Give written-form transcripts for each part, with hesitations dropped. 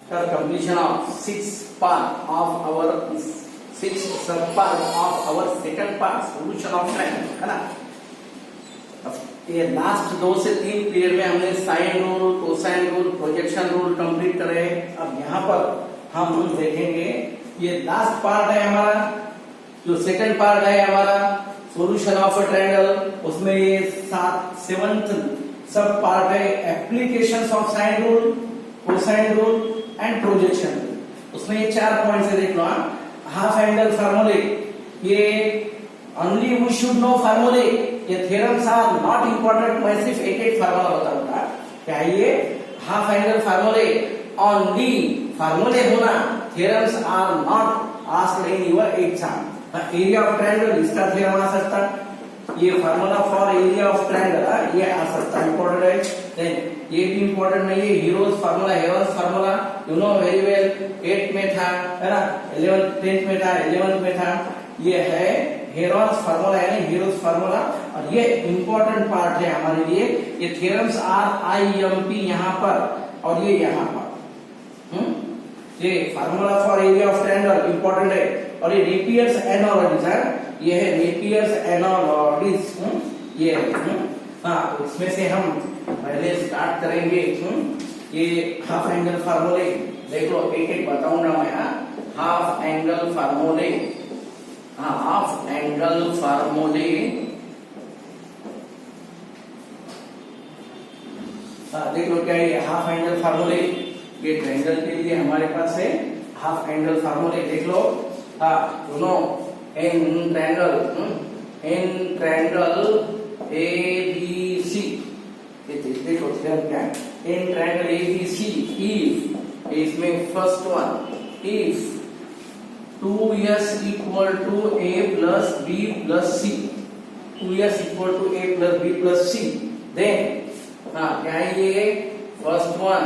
the completion of six part of our second part solution of triangle, है ना। ये last 2 से 3 period में हमने sine rule, cosine rule, projection rule complete करे। अब यहाँ पर हम देखेंगे ये लास्ट पार्ट है हमारा, जो सेकंड पार्ट है हमारा सॉल्यूशन ऑफ अ ट्रायंगल, उसमें ये 7th सब पार्ट है applications of sine rule, cosine rule and projection rule. उसमें ये 4 पॉइंट्स है, देख लो। हाफ एंगल फार्मूले, ये ओनली वी शुड नो फार्मूले, ये थ्योरम्स आर नॉट इंपॉर्टेंट। मैं सिर्फ एक फार्मूला बताऊंगा। क्या ये हाफ एंगल फार्मूले, ओनली फार्मूले होना, theorems are not asked in your exam. Area of triangle इसका थ्योरम आ सकता है, ये formula for area of triangle ये आ सकता है, इंपॉर्टेंट है। देन ये भी इंपॉर्टेंट नहीं है, heroes formula you know very well, 8th में था, है ना, 11th 10th में था, 11th में था। ये है हीरोज फार्मूला, है ना, हीरोज फार्मूला। और ये इंपॉर्टेंट पार्ट है हमारे लिए। ये थ्योरम्स आर IMP यहाँ पर और ये यहाँ पर। ये formula for area of triangle important है। और ये नेपियर्स एनालॉजीज है, ये है नेपियर्स एनालॉजीज, ये हाँ। इसमें से हम पहले स्टार्ट करेंगे। ये हाफ एंगल फार्मूले देख लो, एक बताऊंगा मैं। हाफ एंगल फार्मूले, हाफ एंगल फार्मूले, देख लो क्या ये हाफ एंगल फार्मूले। ये ट्रायंगल के लिए हमारे पास है हाफ एंगल फार्मूले, देख लो। नो इन ट्रायंगल ABC, देखो क्या है इन ट्रायंगल ABC, इफ इसमें first one, if 2s equal to a plus b plus c, 2s equal to a plus b plus c, then क्या है ये first one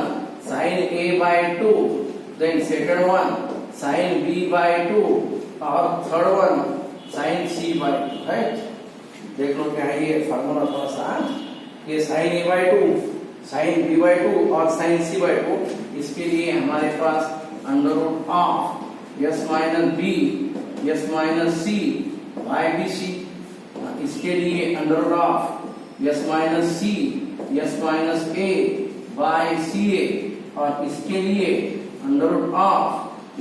sin a by 2, then second one sin b by 2 और third one sin c by 2, right. देख लो क्या है ये formula थोड़ा सा। ये sin a by 2, sin b by 2 और sin c by 2, इसके लिए हमारे पास under root of s minus b, s minus c by bc। इसके लिए under root of s minus c, s minus a by ca। और इसके लिए under root of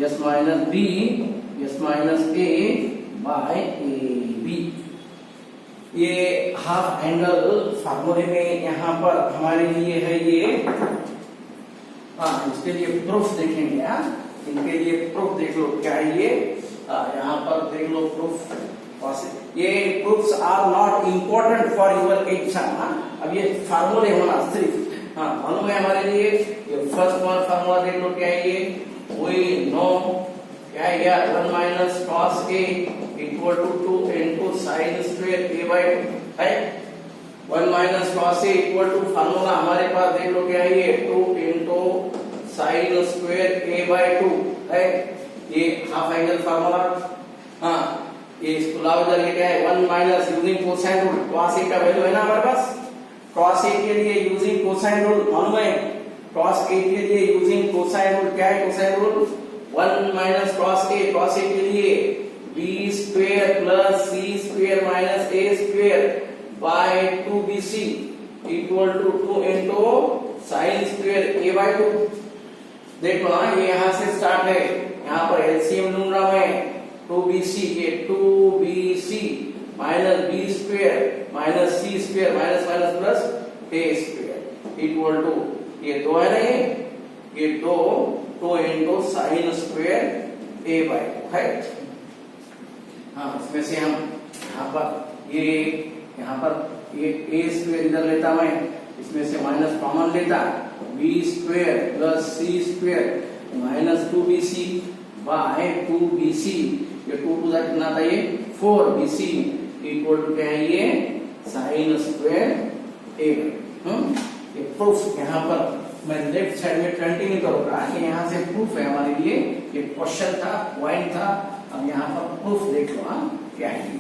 s minus b, s minus a by ab। ये half angle फार्मूले में यहाँ पर हमारे लिए है ये। इसके लिए प्रूफ देखेंगे। इनके लिए प्रूफ देख लो क्या है ये। यहाँ पर देख लो प्रूफ। ये proofs are not important for your exam. अब ये फार्मूले होना सिर्फ मालूम है हमारे लिए। ये फर्स्ट वन फार्मूला देख लो क्या है ये। वी नो क्या है यार, 1 minus cos A equal to 2 into sine square A by 2 है। 1 minus cos A equal to formula हमारे पास देख लो क्या है ये, 2 into sine square A by 2 है। ये हाफ एंगल फार्मूला। ये इसको लाओ इधर, ये क्या है 1 minus using cosine rule, cos A का वैल्यू है ना हमारे पास। कॉस ए के लिए यूजिंग कोसाइन रूल मालूम है। कॉस ए के लिए यूजिंग कोसाइन रूल क्या है, cosine rule 1 minus cos A के लिए b square plus c square minus a square by 2bc equal to 2 into sine square a by 2। देख लो ये यहाँ से स्टार्ट है। यहाँ पर एलसीएम लूंगा मैं 2bc, ये 2bc minus b square minus c square minus minus plus a square equal to ये 2 है ना, ये 2 into sine square a by 2 है। इसमें से हम यहाँ पर ये a स्क्वायर इधर लेता मैं, इसमें से माइनस कॉमन लेता, b square plus c square minus 2bc by 2bc। ये 2 टू दैट कितना था ये 4bc इक्वल टू क्या है ये साइन स्क्वायर a। ये प्रूफ यहाँ पर मैं लेफ्ट साइड में कंटिन्यू करूंगा। ये यहाँ से प्रूफ है हमारे लिए। ये क्वेश्चन था, पॉइंट था। अब यहाँ पर प्रूफ देख लो क्या है ये।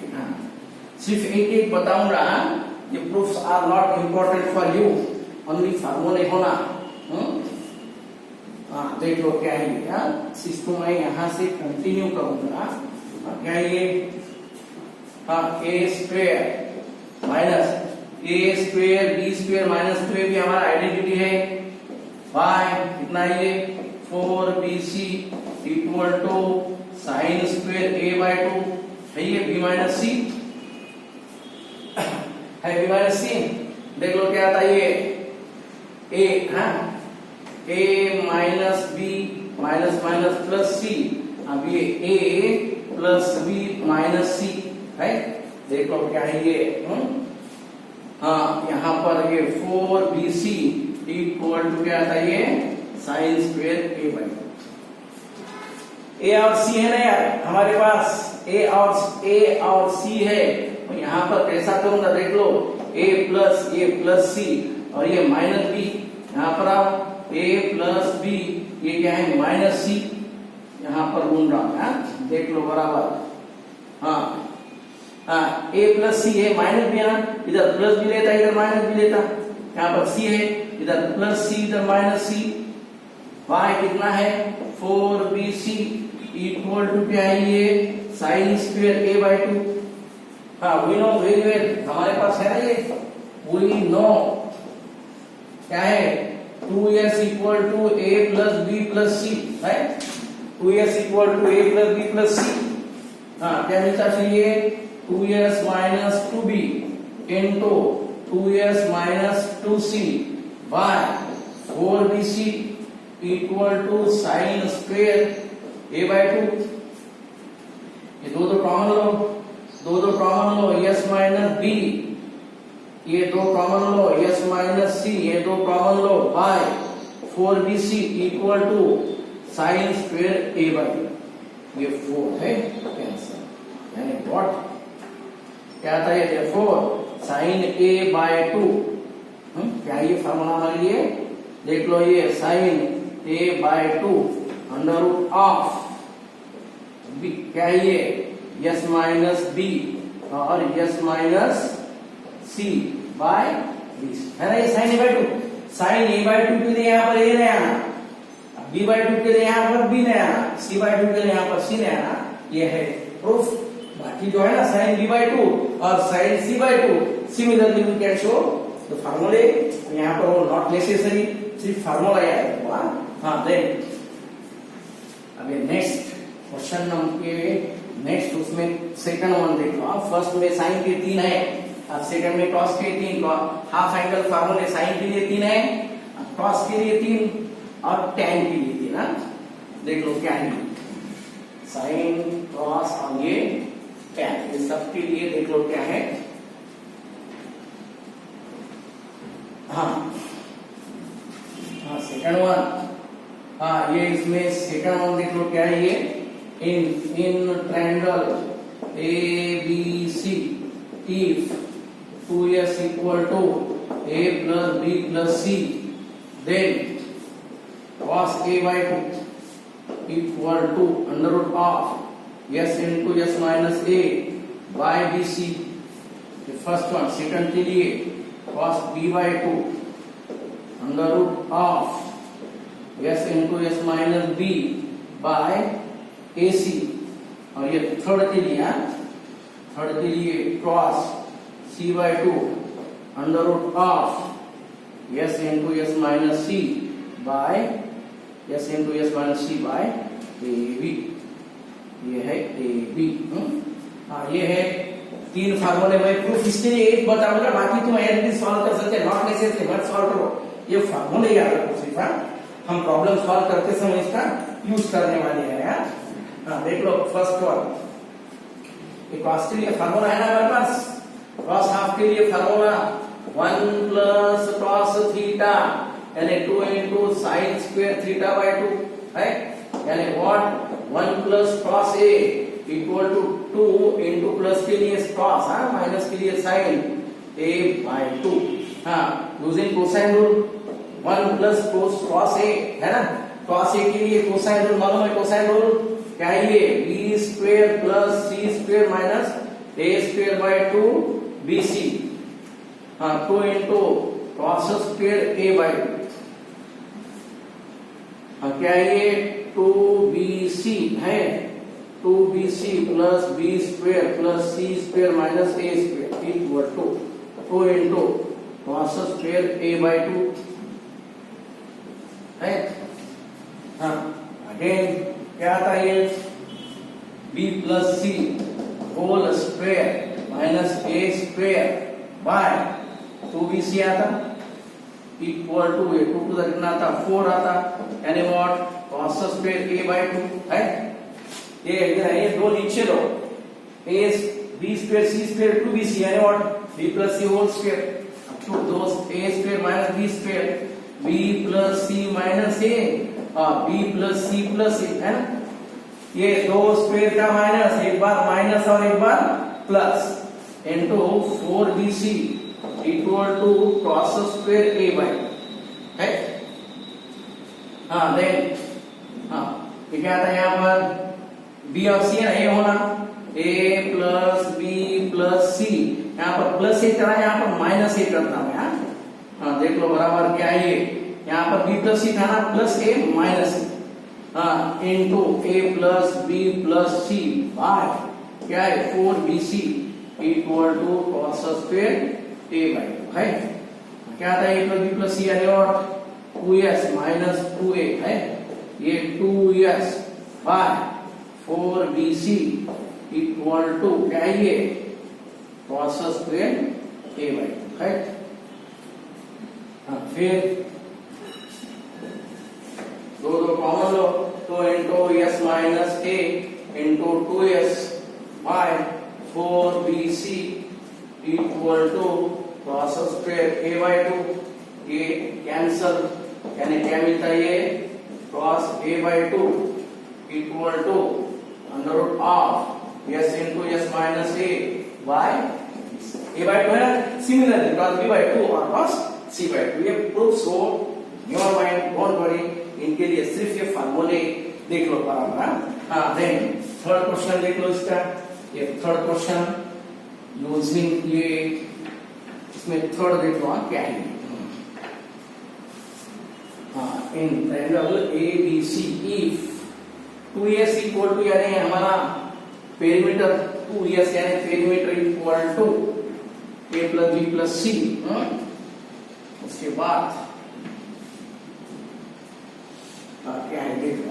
सिर्फ एक बताऊंगा। ये proofs are not important for you, only फार्मूले होना। हाँ देख लो क्या है ये, इसको मैं यहाँ से कंटिन्यू करूंगा। क्या है ये, हाँ A square minus A square B square minus 2 भी हमारा आइडेंटिटी है। बाय कितना ये 4bc equal to sine square a by 2 है ये b माइनस सी है, b माइनस सी। देख लो क्या आता है ये a, हाँ a minus B minus minus plus C, अब ये a plus B minus C है। देख लो क्या है ये, हाँ यहाँ पर ये 4bc इक्वल टू क्या आता है ये साइन स्क्वेयर a बाई 2। ए और सी है ना यार हमारे पास, ए और सी है, तो यहाँ पर कैसा करूंगा देख लो, ए प्लस सी और ये माइनस बी, यहाँ पर आप ए प्लस बी ये क्या है माइनस सी, यहाँ पर ढूंढ रहा है, देख लो बराबर। हाँ हाँ ए प्लस सी है, माइनस भी है ना, इधर प्लस भी लेता इधर माइनस भी लेता, यहाँ पर सी है इधर प्लस सी इधर माइनस सी। y कितना है 4bc इक्वल टू क्या है ये साइन स्क्वेयर a बाय 2। हाँ वी नो वेरी वेल, हमारे पास है ना ये, वी नो क्या है 2s equal to a plus b plus c है, 2s equal to a plus b plus c। हाँ क्या मिलता चाहिए 2s minus 2b into 2s minus 2c by 4bc equal to sine square a by 2। ये दो common लो, दो common लो, s माइनस b, ये दो कॉमन लो, s माइनस c, ये दो कॉमन लो by 4bc equal to sine square a by 2। ये 4 है कैंसर, यानी व्हाट क्या आता है therefore साइन a बाय 2, क्या ये फॉर्मूला हमारे लिए देख लो, ये sine a by 2 under root of b, क्या है ये s माइनस b और s minus c by b है ना, ये sine a by 2, sine a by 2 के लिए यहाँ पर a नहीं आना, b बाय 2 के लिए यहाँ पर b नहीं आना, c बाय 2 के लिए यहाँ पर c नहीं आना, ये है प्रूफ। बाकी जो है ना साइन b बाय 2 और sine c by 2 similarly we can show the फार्मूले, यहाँ पर वो नॉट नेसेसरी, सिर्फ फार्मूला याद रखो। हाँ देन अभी नेक्स्ट क्वेश्चन नंबर नेक्स्ट उसमें सेकंड वन देख लो। फर्स्ट में साइन के 3 है, अब सेकंड में कॉस के 3, हाफ एंगल फार्मूले साइन के लिए 3 है, कॉस के लिए 3 और टैन के लिए 3 है। देख लो क्या है साइन कॉस और ये टैन, ये सब के लिए देख लो क्या है। हाँ हाँ सेकंड वन, हाँ ये इसमें सेकंड वन देख लो क्या है ये, इन triangle ABC if 2s equal to a plus b plus c then cos a by 2 equal to under root of s into s minus a by bc। First one, second के लिए cos b by 2 under root of s into s minus b by ac, और ये third के लिए, third के लिए cos c by 2 under root of s into s minus c by s into s minus c by ab, ये है ab। हाँ ये है 3 फार्मूले, मैं प्रूफ इसके लिए एक बताऊंगा, बाकी तुम ऐसे सॉल्व कर सकते, नॉट नेसेसरी मत सॉल्व करो, ये फार्मूले याद रखो सिर्फ। हम प्रॉब्लम सॉल्व करते समय इसका यूज करने वाले हैं। हाँ देख लो फर्स्ट वन, ये कॉस के लिए फार्मूला है ना हमारे पास, कॉस हाफ के लिए फार्मूला 1 प्लस कॉस थीटा यानी 2 into sine square theta by 2 है, यानी what 1 plus cos A equal to 2 into plus के लिए कॉस, हाँ माइनस के लिए साइन ए बाय 2। हाँ using cosine rule 1 plus cos A है ना, कॉस ए के लिए कोसाइन रूल मालूम है, कोसाइन रूल क्या है ये B square plus C square minus A square by 2 BC. हाँ 2 into cos square A by 2 क्या है ये 2bc है, 2bc plus B square plus C square minus A square equal to 2 into cos square a/2 है। हाँ again क्या आता है ये b plus C whole square minus A square by 2bc आता इक्वल टू ये 2 टू कितना आता 4 आता, यानी व्हाट cos स्क्वायर a/2 है। ये इधर है, ये दो नीचे लो, a b square c square 2bc यानी what b plus C whole square, तो दो a square minus b square b plus C minus a b plus C plus a है ना। ये दो स्क्वायर का माइनस, एक बार माइनस और एक बार plus into 4bc equal to cos square a/2 है। हाँ देन ये क्या आता है यहाँ पर b और c है ना, ये होना a plus b plus c, यहाँ पर प्लस ए करा, यहाँ पर माइनस ए करता है। हाँ देख लो बराबर क्या है ये, यहाँ पर b प्लस सी था ना, प्लस ए माइनस ए, हाँ into a plus b plus C by क्या है 4bc equal to cos square a/2 है। क्या आता है a प्लस b प्लस सी यानी और 2s माइनस 2a है, ये 2s by 4bc equal to क्या है ये cos स्क्वायर a/2 है। फिर दो कॉमन लो, तो into s minus a into 2s by 4bc equal to cos square a/2, ये कैंसल यानी क्या मिलता है ये cos a/2 equal to under root of s into s minus a by a/2 है ना। सिमिलरली cos b/2 और cos c/2, ये प्रूफ्स हो योर माइंड, डोंट वरी, इनके लिए सिर्फ ये फार्मूले देख लो बराबर। हाँ देन थर्ड क्वेश्चन देख लो इसका, ये थर्ड क्वेश्चन यूजिंग ये, इसमें थर्ड देख लो क्या है। हाँ in triangle ABC if 2s equal to यानी हमारा पेरीमीटर 2s यानी perimeter equal to a plus b plus c, उसके बाद क्या है देखो,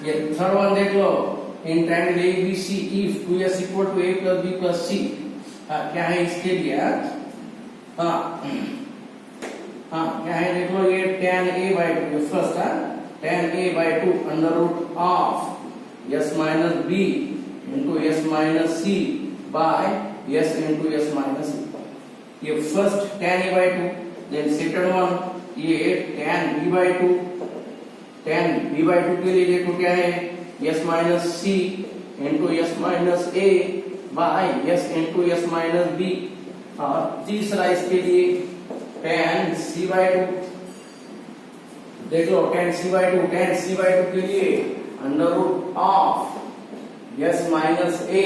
ये थर्ड वन देख लो, in triangle ABC if 2s equal to a plus b plus c, क्या है इसके लिए क्या है देख लो, ये tan a/2 फर्स्ट है, tan a/2 under root of s minus b into s minus c by s into s minus c, ये first tan a/2। Then second one ये tan b/2, tan b/2 के लिए देखो क्या है s minus c into s minus a by s into s minus b, और तीसरा इसके लिए tan c/2, देख लो tan c/2 के लिए under root of s minus a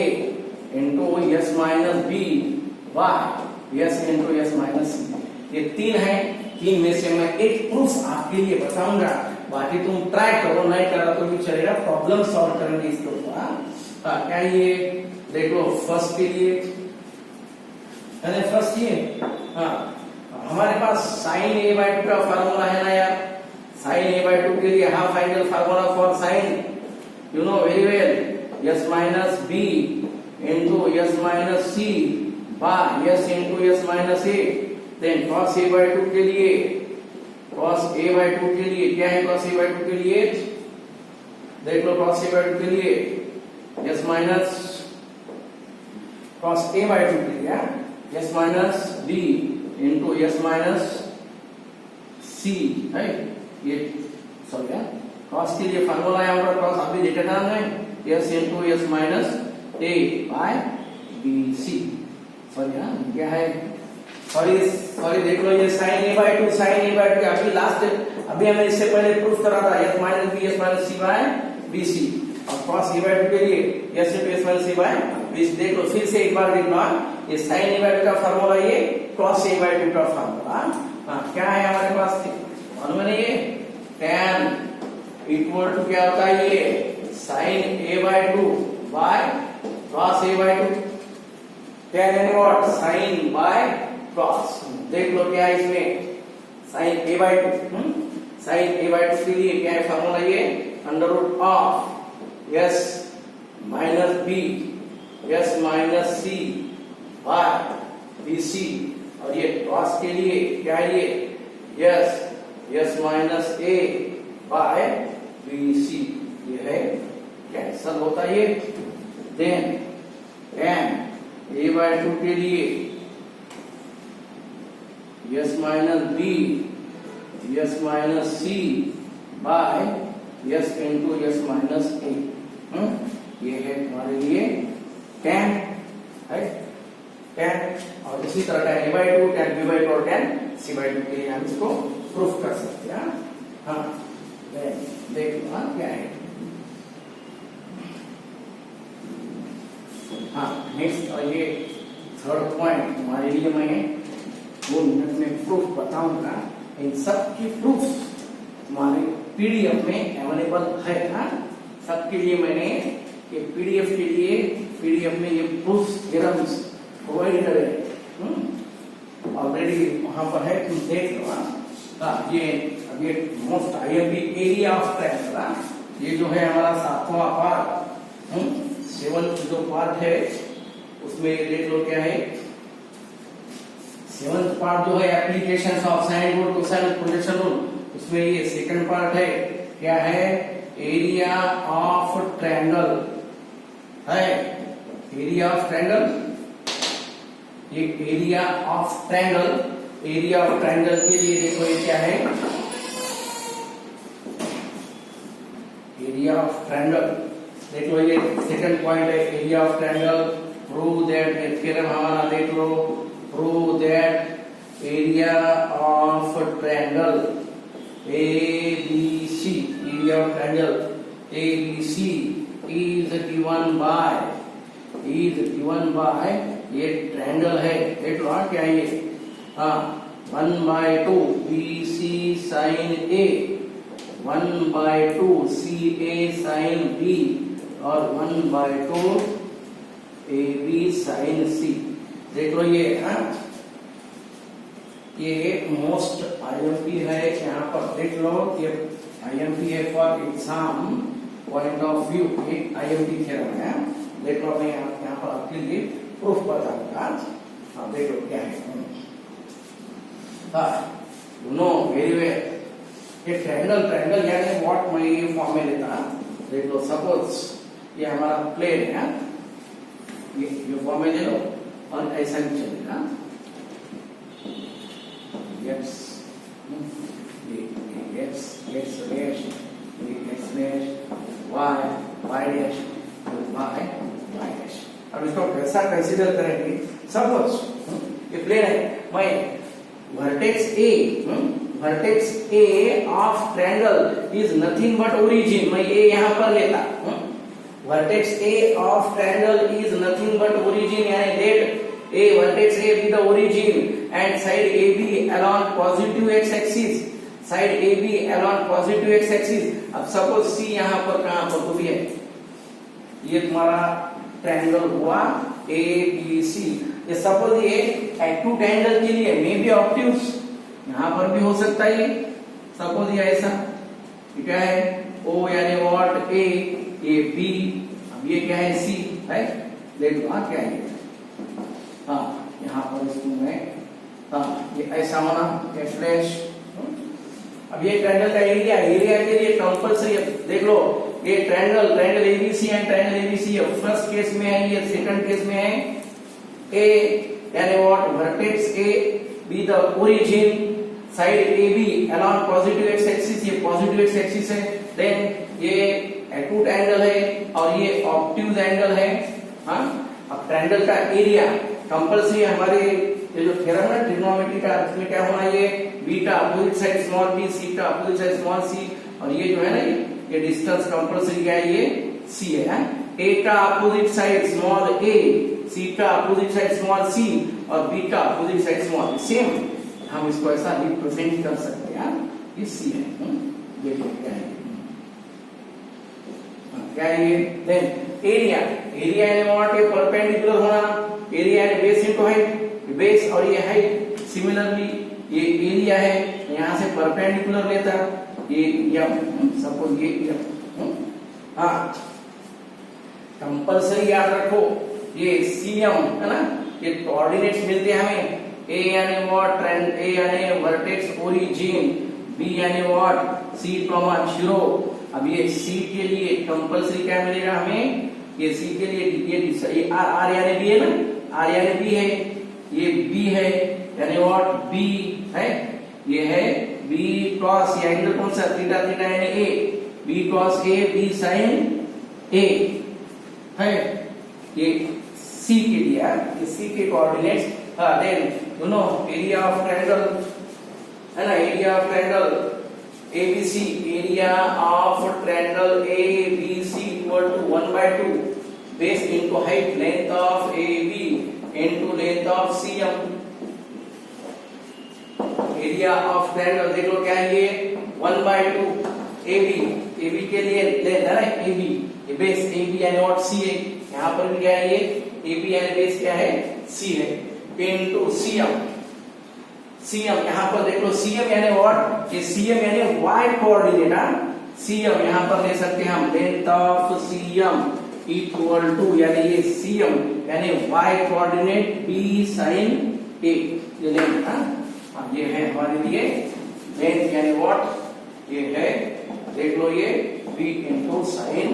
into s minus b by s into s minus c। ये तीन है, तीन में से मैं एक प्रूफ आपके लिए बताऊंगा, बाकी तुम ट्राई करो, नहीं करा तो भी चलेगा, प्रॉब्लम सॉल्व करेंगे इसके ऊपर। क्या ये देख लो फर्स्ट के लिए है ना, फर्स्ट ये हमारे पास sin a/2 का फार्मूला है ना यार, sin a/2 के लिए half angle formula for sin you know very well, s minus b into s minus c by s into s minus a। Then cos a/2 के लिए, cos a/2 के लिए क्या है, cos a/2 के लिए देख लो, cos a/2 के लिए s माइनस cos a/2 के लिए s minus b into s minus c है, ये सॉरी cos के लिए फार्मूला है हमारा, cos अभी देखा था हमने, s into s minus a by bc, sorry क्या है सॉरी देख लो, ये sin a/2 अभी लास्ट, अभी हमने इससे पहले प्रूफ करा था s minus b s minus c by bc, और cos a/2 के लिए s into s minus c by bc। देख लो फिर से एक बार देख लो, ये sin a/2 का फार्मूला, ये cos a/2 का फार्मूला। क्या है हमारे पास, मालूम है ये tan इक्वल टू क्या होता है, ये sin a/2 by cos a/2, tan यानी व्हाट, sin बाय cos। देख लो क्या है इसमें, sin a/2, sin a/2 के लिए क्या है फार्मूला, ये under root of s minus b s minus c by bc, और ये cos के लिए क्या है, ये s minus a by bc, ये है कैंसल होता है ये। देन tan a/2 के लिए s minus b s minus c by s into s minus a, ये है तुम्हारे लिए tan है, tan। और इसी तरह tan a/2, tan b/2 और tan c/2 के लिए हम इसको प्रूफ कर सकते हैं। हाँ देख लो क्या है। हाँ नेक्स्ट, और ये थर्ड पॉइंट तुम्हारे लिए मैं 2 मिनट में प्रूफ बताऊंगा। इन सब की प्रूफ तुम्हारे पीडीएफ में अवेलेबल है। हाँ सबके लिए मैंने ये पीडीएफ में ये प्रूफ थ्योरम्स प्रोवाइड करे ऑलरेडी, वहां पर है, तुम देख लो। हाँ ये most IMP area of triangle, ये जो है हमारा 7वां पार्ट, 7th जो पार्ट है उसमें देख लो क्या है। 7th पार्ट जो है applications of sine rule, cosine projection rule, उसमें ये सेकंड पार्ट है, क्या है, एरिया ऑफ ट्रायंगल है। एरिया ऑफ ट्रायंगल, ये एरिया ऑफ ट्रायंगल के लिए देखो ये क्या है, एरिया ऑफ ट्रायंगल। देखो ये सेकंड पॉइंट है, area of triangle. Prove that, theorem हमारा देख लो, prove that area of triangle ABC, area of triangle ABC is given by ये ट्रायंगल है, देख लो क्या है ये, 1/2 BC sin A, 1/2 CA sin B और 1/2 AB sin C। देख लो ये, ये मोस्ट आईएमपी है, यहाँ पर देख लो ये आईएमपी है for exam point of view, एक आईएमपी थ्योरम है। देख लो मैं यहाँ पर आपके लिए प्रूफ बताऊंगा। अब देखो क्या है, यू नो वेरी वेल, ये ट्रायंगल यानी व्हाट, मैं ये फॉर्म में लेता। देख लो सपोज ये हमारा प्लेन है, ये फॉर्म में ले लो और ऐसा भी चलेगा। Yes x dash, x dash, y dash, y dash. अब इसको कैसा कंसीडर करेंगे, सपोज ये प्लेन है, मैं vertex A of triangle is nothing but origin, मैं ये यहाँ पर लेता। Vertex A of triangle is nothing but origin, यानी that A vertex A be the origin and side AB along positive x-axis, side AB along positive x-axis। अब suppose C यहाँ पर कहाँ पर तो भी है, ये तुम्हारा ट्रायंगल हुआ ABC। ये सपोज ये एक्यूट एंगल के लिए मे बी ऑब्ट्यूज, यहाँ पर भी हो सकता है। सपोज ये ऐसा, क्या है, O यानी व्हाट, A, ये B, अब ये क्या है, C है। देखो क्या है, हाँ यहाँ पर इसमें, ये ऐसा होना x डैश। अब ये ट्रायंगल का एरिया के लिए कंपल्सरी, देख लो ये triangle ABC and triangle ABC first case में है, ये सेकंड केस में है। A यानी what, vertex A be the origin, side AB along positive x axis, ये पॉजिटिव x एक्सिस है। देन ये एक्यूट एंगल है और ये ऑब्ट्यूज एंगल है। हाँ अब ट्रायंगल का एरिया कंपल्सरी हमारे ये जो थ्योरम है ट्रिग्नोमेट्री का, इसमें क्या होना ये beta opposite side small b, सीटा अपोजिट साइड स्मॉल c, और ये जो है ना ये डिस्टेंस कंपल्सरी क्या है, ये c है। एटा अपोजिट साइड स्मॉल a, सीटा अपोजिट साइड स्मॉल c और beta opposite side small, same हम इसको ऐसा रिप्रेजेंट कर सकते हैं, ये c है। ये क्या है, क्या है ये, देन एरिया, एरिया यानी व्हाट, ये परपेंडिकुलर होना, एरिया यानी बेस इनटू हाइट, बेस और ये हाइट, सिमिलरली ये एरिया है यहां से परपेंडिकुलर लेता, ये यम, सपोज ये यम, हाँ कंपल्सरी याद रखो, ये सीएम है ना, ये कोऑर्डिनेट्स मिलते हैं हमें, ए यानी व्हाट, ट्रेंड, ए यानी वर्टेक्स ओरिजिन, बी यानी व्हाट, सी कॉमा 0। अब ये सी के लिए कंपल्सरी क्या मिलेगा हमें, ये सी के लिए ये आर यानी बी है ना, आर यानी बी है, ये बी है यानी व्हाट, बी है, ये है बी क्रॉस, ये एंगल कौन सा, थीटा, थीटा यानी A, B cross A, B sine A है, ये सी के लिए, ये सी के coordinates. Then you know area of triangle है ना, area of triangle ABC, area of triangle ABC equal to 1/2 base into height, length of AB into length of CM। Area of triangle देख लो क्या है ये 1/2 AB, AB के लिए length है ना AB, ये बेस AB यानी व्हाट C है, यहाँ पर भी क्या है ये AB यानी बेस क्या है C है, into CM, सीएम यहाँ पर देख लो, सीएम यानी व्हाट, ये सीएम यानी वाई कोऑर्डिनेट, सीएम यहाँ पर ले सकते हैं हम, length of CM equal to, यानी ये सीएम यानी Y coordinate B sine A, ये लेंथ हाँ, ये है हमारे लिए लेंथ यानी व्हाट, ये है देख लो ये B into sine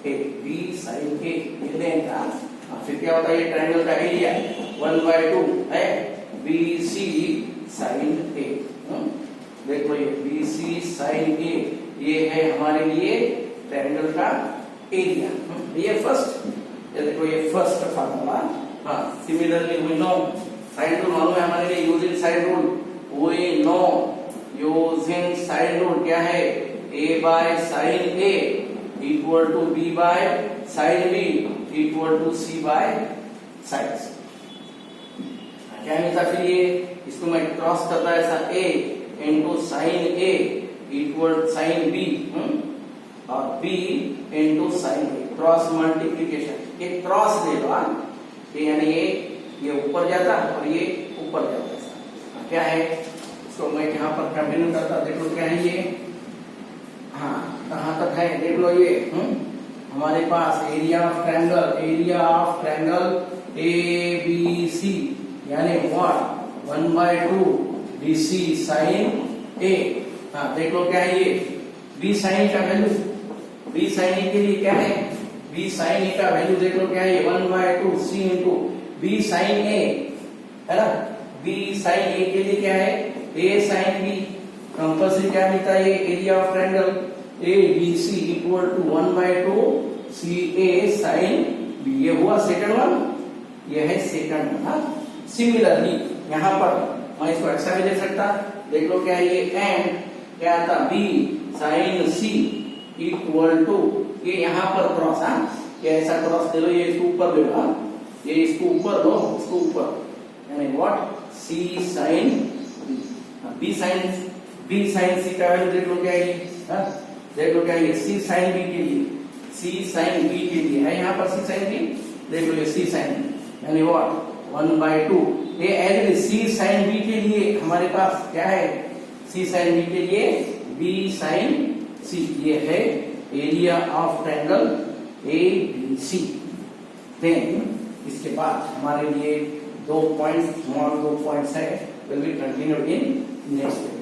A, B sine A, ये लेंथ हाँ। फिर क्या होता है ये ट्रायंगल का एरिया 1/2 है, बी सी साइन ए, देखो ये बी सी साइन ए, ये है हमारे लिए ट्रायंगल का एरिया। ये फर्स्ट, ये देखो ये फर्स्ट फार्मूला। हाँ, similarly we know sine rule मालूम है हमारे लिए, using sine rule, we know using sine rule क्या है, a by sine A equal to b by sine B equal to c by sine C. क्या मिलता फिर ये, इसको मैं क्रॉस करता है ऐसा a इंटू sine A equal sine B और b into sine A, cross multiplication, ये क्रॉस ले लो, यानी ये ऊपर जाता और ये ऊपर जाता है, क्या है इसको मैं यहाँ पर कंटिन्यू करता, देख लो क्या है ये, हाँ कहाँ तक है देख लो ये, हमारे पास area of triangle, area of triangle A B C यानी व्हाट 1/2 BC साइन ए। हाँ देख लो क्या है ये B साइन का वैल्यू, B साइन ए के लिए क्या है, B साइन ए का वैल्यू देख लो क्या है 1/2 C into B sign A है ना, B साइन ए के लिए क्या है A साइन B, कंपल्सरी क्या मिलता है ये area of triangle ABC equal to 1/2 CA sine B, ये हुआ सेकंड वन, ये है सेकंड वन। सिमिलरली यहाँ पर मैं इसको ऐसा भी ले सकता, देख लो क्या है ये एंड क्या आता B sine C equal to, ये यहाँ पर क्रॉस, ये ऐसा क्रॉस ले लो, ये इसको ऊपर ले लो, ये इसको ऊपर लो, इसको ऊपर, यानी what C sine B sine C का वैल्यू देख लो क्या है, देख लो क्या है C साइन B के लिए, C साइन B के लिए है यहाँ पर C साइन B, देख लो ये C साइन यानी व्हाट 1/2, ये एज C साइन B के लिए हमारे पास क्या है, C साइन B के लिए B साइन C, ये है area of triangle ABC। Then इसके बाद हमारे लिए 2 पॉइंट्स है, will be continued in next.